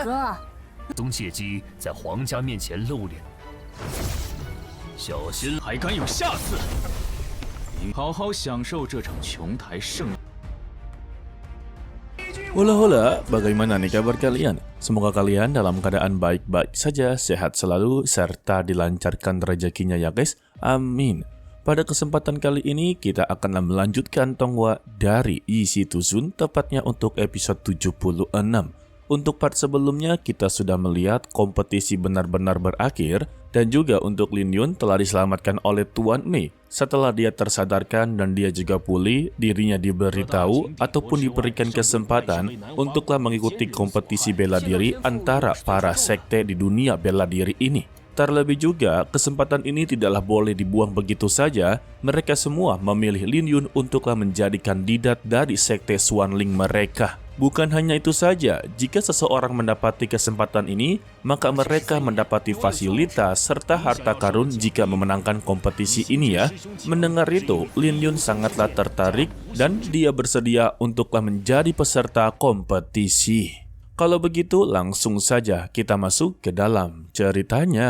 哥，宗借机在皇家面前露脸，小心还敢有下次！你好好享受这场琼台盛宴。 Hola, bagaimana nih kabar kalian? Semoga kalian dalam keadaan baik-baik saja, sehat selalu, serta dilancarkan rezekinya ya guys. Amin. Pada kesempatan kali ini kita akan melanjutkan Tonghua dari Yishi Tuzun, tepatnya untuk episode 76. Untuk part sebelumnya kita sudah melihat kompetisi benar-benar berakhir dan juga untuk Lin Yun telah diselamatkan oleh Tuan Mei. Setelah dia tersadarkan dan dia juga pulih, dirinya diberitahu ataupun diberikan kesempatan untuklah mengikuti kompetisi bela diri antara para sekte di dunia bela diri ini. Terlebih juga, kesempatan ini tidaklah boleh dibuang begitu saja. Mereka semua memilih Lin Yun untuklah menjadi kandidat dari sekte Xuanling mereka. Bukan hanya itu saja, jika seseorang mendapati kesempatan ini, maka mereka mendapati fasilitas serta harta karun jika memenangkan kompetisi ini ya. Mendengar itu, Lin Yun sangatlah tertarik dan dia bersedia untuklah menjadi peserta kompetisi. Kalau begitu, langsung saja kita masuk ke dalam ceritanya.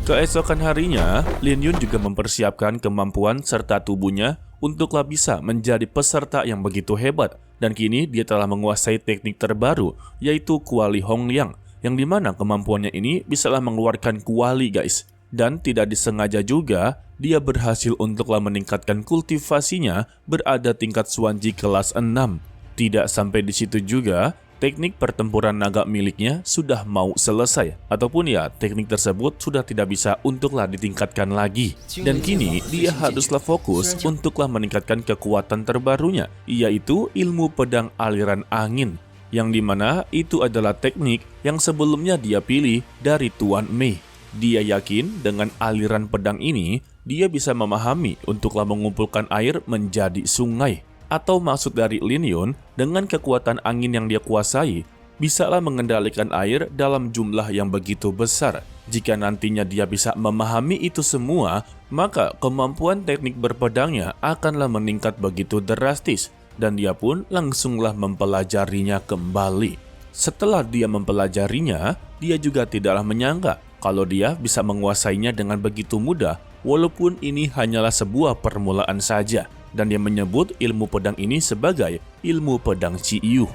Keesokan harinya, Lin Yun juga mempersiapkan kemampuan serta tubuhnya untuklah bisa menjadi peserta yang begitu hebat. Dan kini dia telah menguasai teknik terbaru, yaitu Kuali Hongliang, yang dimana kemampuannya ini bisalah mengeluarkan kuali guys. Dan tidak disengaja juga, dia berhasil untuklah meningkatkan kultivasinya berada tingkat Xuanji kelas 6. Tidak sampai di situ juga, teknik pertempuran naga miliknya sudah mau selesai. Ataupun ya, teknik tersebut sudah tidak bisa untuklah ditingkatkan lagi. Dan kini, dia haruslah fokus untuklah meningkatkan kekuatan terbarunya, yaitu ilmu pedang aliran angin. Yang dimana itu adalah teknik yang sebelumnya dia pilih dari Tuan Mei. Dia yakin dengan aliran pedang ini, dia bisa memahami untuklah mengumpulkan air menjadi sungai. Atau maksud dari Lin Yun, dengan kekuatan angin yang dia kuasai, bisalah mengendalikan air dalam jumlah yang begitu besar. Jika nantinya dia bisa memahami itu semua, maka kemampuan teknik berpedangnya akanlah meningkat begitu drastis. Dan dia pun langsunglah mempelajarinya kembali. Setelah dia mempelajarinya, dia juga tidaklah menyangka kalau dia bisa menguasainya dengan begitu mudah, walaupun ini hanyalah sebuah permulaan saja. Dan dia menyebut ilmu pedang ini sebagai ilmu pedang Ciyu.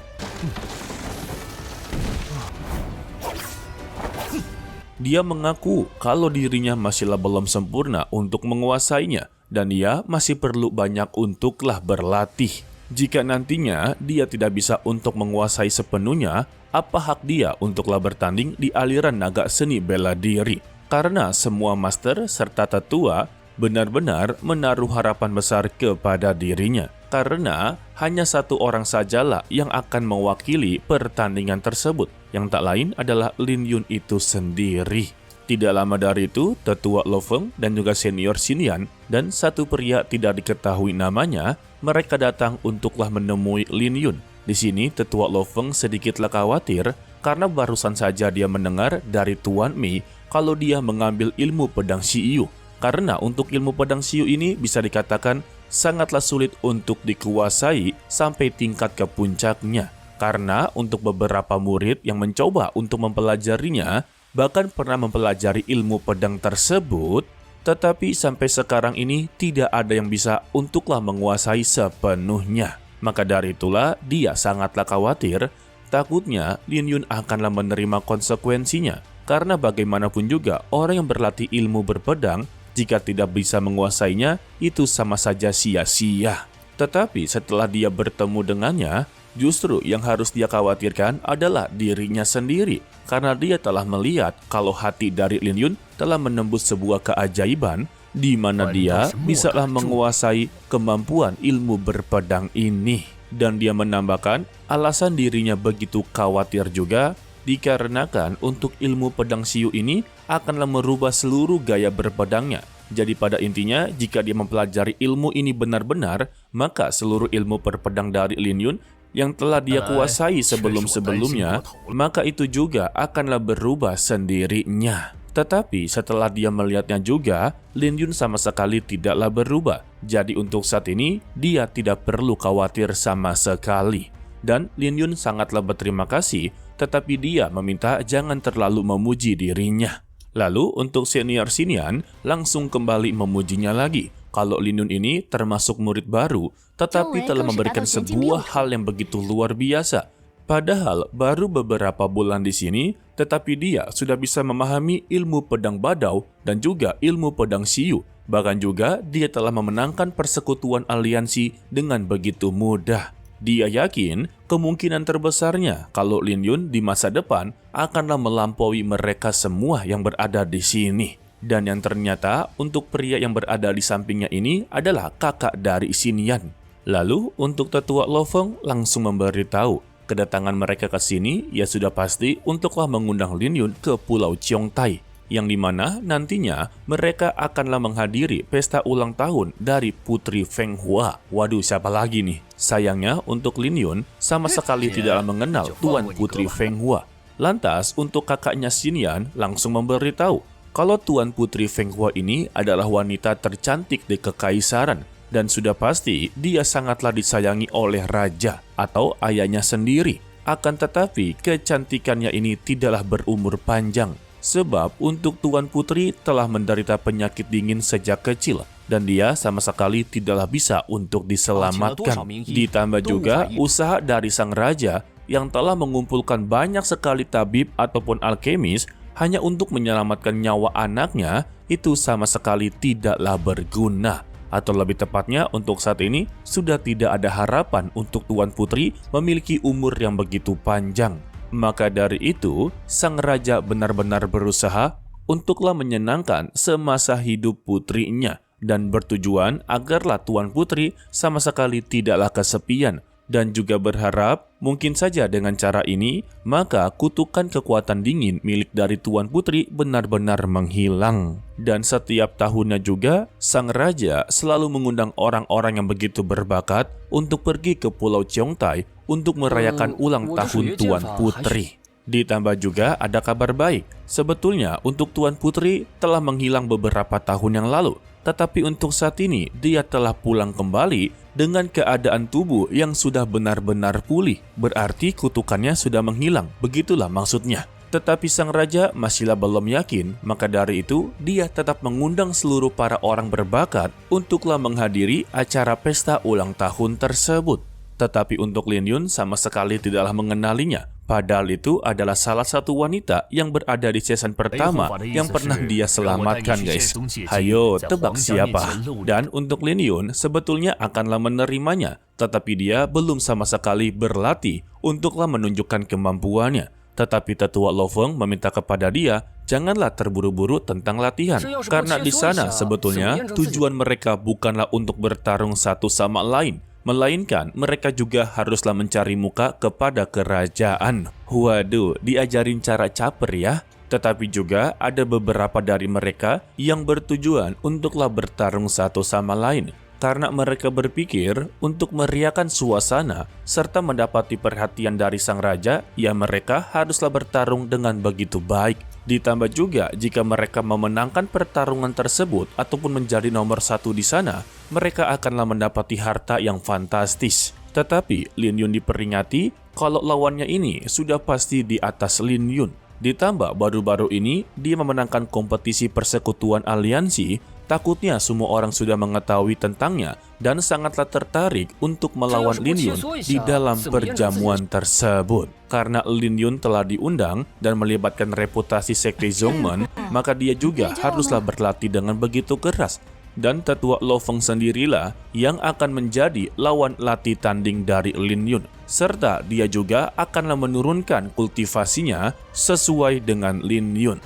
Dia mengaku kalau dirinya masihlah belum sempurna untuk menguasainya dan dia masih perlu banyak untuklah berlatih. Jika nantinya dia tidak bisa untuk menguasai sepenuhnya, apa hak dia untuklah bertanding di aliran naga seni bela diri? Karena semua master serta tetua benar-benar menaruh harapan besar kepada dirinya. Karena hanya satu orang sajalah yang akan mewakili pertandingan tersebut, yang tak lain adalah Lin Yun itu sendiri. Tidak lama dari itu, tetua Lo Feng dan juga senior Xinyan dan satu pria tidak diketahui namanya, mereka datang untuklah menemui Lin Yun. Di sini tetua Lo Feng sedikitlah khawatir karena barusan saja dia mendengar dari Tuan Mei kalau dia mengambil ilmu pedang Ciyu. Karena untuk ilmu pedang Ciyu ini bisa dikatakan sangatlah sulit untuk dikuasai sampai tingkat ke puncaknya. Karena untuk beberapa murid yang mencoba untuk mempelajarinya, bahkan pernah mempelajari ilmu pedang tersebut, tetapi sampai sekarang ini tidak ada yang bisa untuklah menguasai sepenuhnya. Maka dari itulah dia sangatlah khawatir, takutnya Lin Yun akanlah menerima konsekuensinya. Karena bagaimanapun juga orang yang berlatih ilmu berpedang, jika tidak bisa menguasainya, itu sama saja sia-sia. Tetapi setelah dia bertemu dengannya, justru yang harus dia khawatirkan adalah dirinya sendiri. Karena dia telah melihat kalau hati dari Lin Yun telah menembus sebuah keajaiban, di mana dia bisalah menguasai kemampuan ilmu berpedang ini. Dan dia menambahkan alasan dirinya begitu khawatir juga, dikarenakan untuk ilmu pedang Ciyu ini akanlah merubah seluruh gaya berpedangnya. Jadi pada intinya, jika dia mempelajari ilmu ini benar-benar, maka seluruh ilmu berpedang dari Lin Yun yang telah dia kuasai sebelum-sebelumnya, maka itu juga akanlah berubah sendirinya. Tetapi setelah dia melihatnya juga, Lin Yun sama sekali tidaklah berubah. Jadi untuk saat ini, dia tidak perlu khawatir sama sekali. dan Lin Yun sangatlah berterima kasih, tetapi dia meminta jangan terlalu memuji dirinya. Lalu untuk senior Xinyan langsung kembali memujinya lagi kalau Lin Yun ini termasuk murid baru, tetapi telah memberikan sebuah hal yang begitu luar biasa. Padahal baru beberapa bulan di sini, tetapi dia sudah bisa memahami ilmu pedang badau dan juga ilmu pedang Xiyu. Bahkan juga dia telah memenangkan persekutuan aliansi dengan begitu mudah. Dia yakin kemungkinan terbesarnya kalau Lin Yun di masa depan akanlah melampaui mereka semua yang berada di sini. Dan yang ternyata untuk pria yang berada di sampingnya ini adalah kakak dari Xinyan. Lalu untuk tetua Lo Feng langsung memberitahu kedatangan mereka ke sini ya sudah pasti untuklah mengundang Lin Yun ke Pulau Qiongtai, yang dimana nantinya mereka akanlah menghadiri pesta ulang tahun dari Putri Feng Hua. Waduh, siapa lagi nih? Sayangnya untuk Lin Yun sama sekali tidaklah mengenal Tuan Putri Feng Hua. Lantas untuk kakaknya Xinyan langsung memberitahu kalau Tuan Putri Feng Hua ini adalah wanita tercantik di kekaisaran, dan sudah pasti dia sangatlah disayangi oleh raja atau ayahnya sendiri. Akan tetapi kecantikannya ini tidaklah berumur panjang, sebab untuk Tuan Putri telah menderita penyakit dingin sejak kecil dan dia sama sekali tidaklah bisa untuk diselamatkan. Ditambah juga usaha dari sang raja yang telah mengumpulkan banyak sekali tabib ataupun alkemis hanya untuk menyelamatkan nyawa anaknya, itu sama sekali tidaklah berguna. Atau lebih tepatnya untuk saat ini sudah tidak ada harapan untuk Tuan Putri memiliki umur yang begitu panjang. Maka dari itu, sang raja benar-benar berusaha untuklah menyenangkan semasa hidup putrinya dan bertujuan agarlah Tuan Putri sama sekali tidaklah kesepian, dan juga berharap mungkin saja dengan cara ini maka kutukan kekuatan dingin milik dari Tuan Putri benar-benar menghilang. Dan setiap tahunnya juga sang raja selalu mengundang orang-orang yang begitu berbakat untuk pergi ke Pulau Qiongtai untuk merayakan ulang tahun Tuan Putri. Ditambah juga ada kabar baik, sebetulnya untuk Tuan Putri telah menghilang beberapa tahun yang lalu, tetapi untuk saat ini dia telah pulang kembali dengan keadaan tubuh yang sudah benar-benar pulih. Berarti kutukannya sudah menghilang, begitulah maksudnya. Tetapi sang raja masihlah belum yakin, maka dari itu dia tetap mengundang seluruh para orang berbakat untuklah menghadiri acara pesta ulang tahun tersebut. Tetapi untuk Lin Yun sama sekali tidaklah mengenalinya. Padahal itu adalah salah satu wanita yang berada di season pertama yang pernah dia selamatkan, guys. Hayo, tebak siapa? Dan untuk Lin Yun sebetulnya akanlah menerimanya, tetapi dia belum sama sekali berlatih untuklah menunjukkan kemampuannya. Tetapi tetua Lo Feng meminta kepada dia janganlah terburu-buru tentang latihan, karena di sana sebetulnya tujuan mereka bukanlah untuk bertarung satu sama lain, melainkan mereka juga haruslah mencari muka kepada kerajaan. Waduh, diajarin cara caper ya. Tetapi juga ada beberapa dari mereka yang bertujuan untuklah bertarung satu sama lain, karena mereka berpikir untuk meriahkan suasana serta mendapati perhatian dari sang raja, ya mereka haruslah bertarung dengan begitu baik. Ditambah juga jika mereka memenangkan pertarungan tersebut ataupun menjadi nomor satu di sana, mereka akanlah mendapati harta yang fantastis. Tetapi Lin Yun diperingati kalau lawannya ini sudah pasti di atas Lin Yun. Ditambah baru-baru ini dia memenangkan kompetisi persekutuan aliansi, takutnya semua orang sudah mengetahui tentangnya dan sangatlah tertarik untuk melawan Lin Yun di dalam perjamuan tersebut. Karena Lin Yun telah diundang dan melibatkan reputasi sekte Zhongmen, maka dia juga haruslah berlatih dengan begitu keras. Dan tetua Lo Feng sendirilah yang akan menjadi lawan latih tanding dari Lin Yun. Serta dia juga akanlah menurunkan kultivasinya sesuai dengan Lin Yun.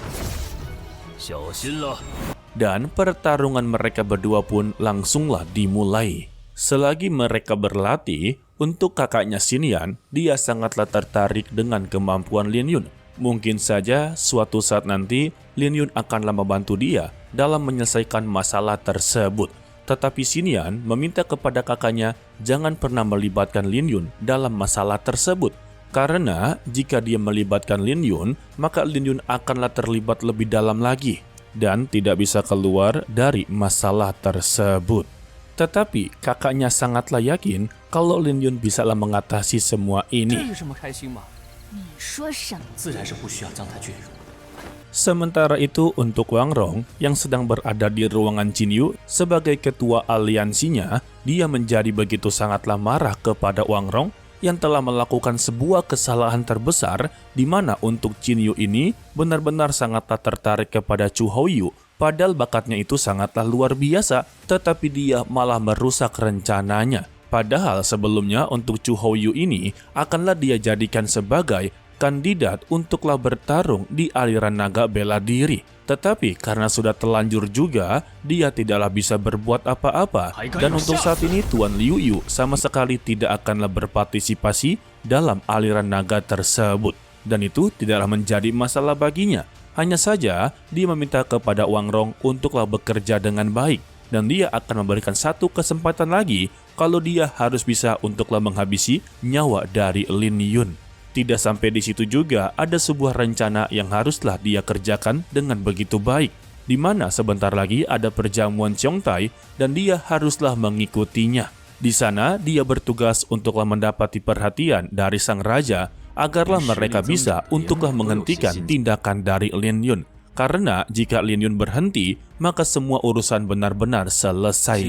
Dan pertarungan mereka berdua pun langsunglah dimulai. Selagi mereka berlatih, untuk kakaknya Xinyan, dia sangatlah tertarik dengan kemampuan Lin Yun. Mungkin saja suatu saat nanti Lin Yun akanlah membantu dia dalam menyelesaikan masalah tersebut. Tetapi Xinyan meminta kepada kakaknya jangan pernah melibatkan Lin Yun dalam masalah tersebut. Karena jika dia melibatkan Lin Yun, maka Lin Yun akanlah terlibat lebih dalam lagi dan tidak bisa keluar dari masalah tersebut. Tetapi kakaknya sangatlah yakin kalau Lin Yun bisalah mengatasi semua 这 ini. 有什么开心吗？ 你说什么？ 自然是不需要将它卷入。 Sementara itu untuk Wang Rong yang sedang berada di ruangan Jin Yu sebagai ketua aliansinya, dia menjadi begitu sangatlah marah kepada Wang Rong yang telah melakukan sebuah kesalahan terbesar di mana untuk Jin Yu ini benar-benar sangatlah tertarik kepada Chu Houyu. Padahal bakatnya itu sangatlah luar biasa, tetapi dia malah merusak rencananya. Padahal sebelumnya untuk Chu Houyu ini akanlah dia jadikan sebagai kandidat untuklah bertarung di aliran naga bela diri. Tetapi karena sudah telanjur juga, dia tidaklah bisa berbuat apa-apa. Dan untuk saat ini Tuan Liu Yu sama sekali tidak akanlah berpartisipasi dalam aliran naga tersebut. Dan itu tidaklah menjadi masalah baginya. Hanya saja dia meminta kepada Wang Rong untuklah bekerja dengan baik. Dan dia akan memberikan satu kesempatan lagi kalau dia harus bisa untuklah menghabisi nyawa dari Lin Yun. Tidak sampai di situ juga, ada sebuah rencana yang haruslah dia kerjakan dengan begitu baik, di mana sebentar lagi ada perjamuan Xiongtai dan dia haruslah mengikutinya. Di sana, dia bertugas untuklah mendapati perhatian dari sang raja, agarlah mereka bisa untuklah menghentikan tindakan dari Lin Yun. Karena jika Lin Yun berhenti, maka semua urusan benar-benar selesai.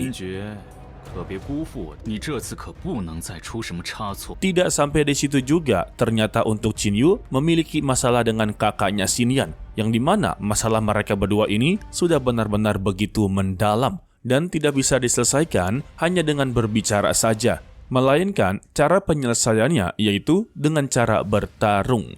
Tidak sampai di situ juga, ternyata untuk Jin Yu memiliki masalah dengan kakaknya Xinyan, yang dimana masalah mereka berdua ini sudah benar-benar begitu mendalam dan tidak bisa diselesaikan hanya dengan berbicara saja, melainkan cara penyelesaiannya yaitu dengan cara bertarung.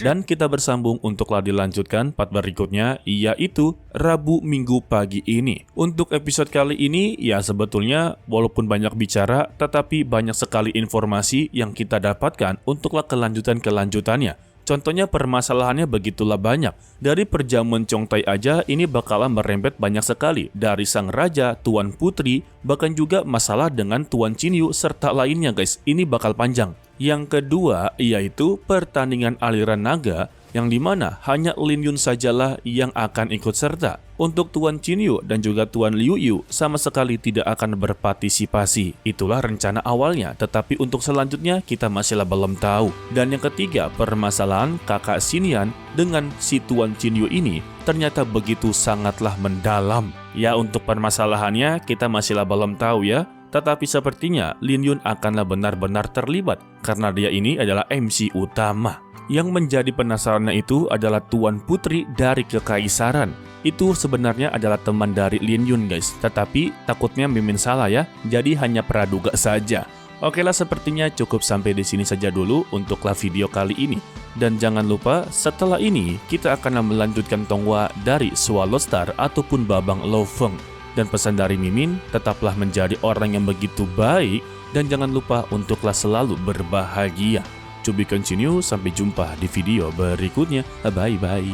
Dan kita bersambung untuklah dilanjutkan part berikutnya, yaitu Rabu Minggu pagi ini. Untuk episode kali ini, ya sebetulnya walaupun banyak bicara, tetapi banyak sekali informasi yang kita dapatkan untuklah kelanjutannya. Contohnya permasalahannya begitulah banyak. Dari perjamuan Xiongtai aja ini bakalan merembet banyak sekali. Dari sang raja, Tuan Putri, bahkan juga masalah dengan Tuan Jin Yu serta lainnya guys. Ini bakal panjang. Yang kedua yaitu pertandingan aliran naga yang dimana hanya Lin Yun sajalah yang akan ikut serta. Untuk Tuan Jin Yu dan juga Tuan Liu Yu sama sekali tidak akan berpartisipasi. Itulah rencana awalnya, tetapi untuk selanjutnya kita masihlah belum tahu. Dan yang ketiga, permasalahan kakak Xinyan dengan si Tuan Jin Yu ini ternyata begitu sangatlah mendalam. Ya untuk permasalahannya kita masihlah belum tahu ya. Tetapi sepertinya Lin Yun akanlah benar-benar terlibat karena dia ini adalah MC utama. Yang menjadi penasarannya itu adalah Tuan Putri dari Kekaisaran. Itu sebenarnya adalah teman dari Lin Yun guys, tetapi takutnya Mimin salah ya, jadi hanya praduga saja. Oke lah, sepertinya cukup sampai di sini saja dulu untuklah video kali ini. Dan jangan lupa setelah ini kita akan melanjutkan Tonghua dari Swallow Star ataupun Babang Lo Feng. Dan pesan dari Mimin, tetaplah menjadi orang yang begitu baik dan jangan lupa untuklah selalu berbahagia. To be continue, sampai jumpa di video berikutnya. Bye-bye.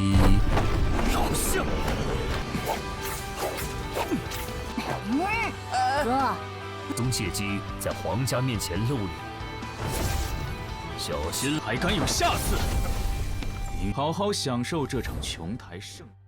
哥，宗谢姬在皇家面前露脸，小心还敢有下次！好好享受这场琼台盛宴。